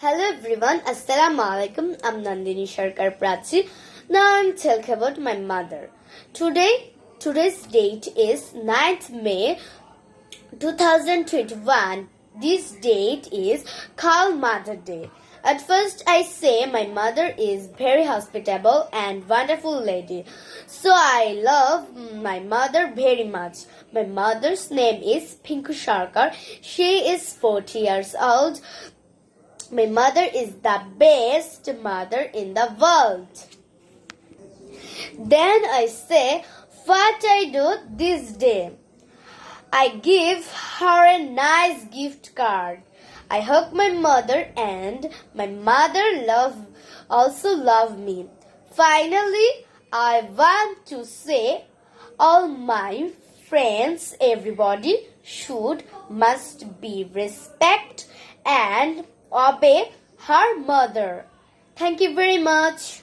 Hello everyone, Assalamu alaikum. I'm Nandini Sharkar Prachi. Now I'm telling about my mother. Today's date is 9th May 2021. This date is called Mother Day. At first I say my mother is very hospitable and wonderful lady. So I love my mother very much. My mother's name is Pinku Sharkar. She is 40 years old. My mother is the best mother in the world. Then I say what I do this day. I give her a nice gift card. I hug my mother and my mother also love me. Finally, I want to say all my friends, everybody must be respect and obey her mother. Thank you very much.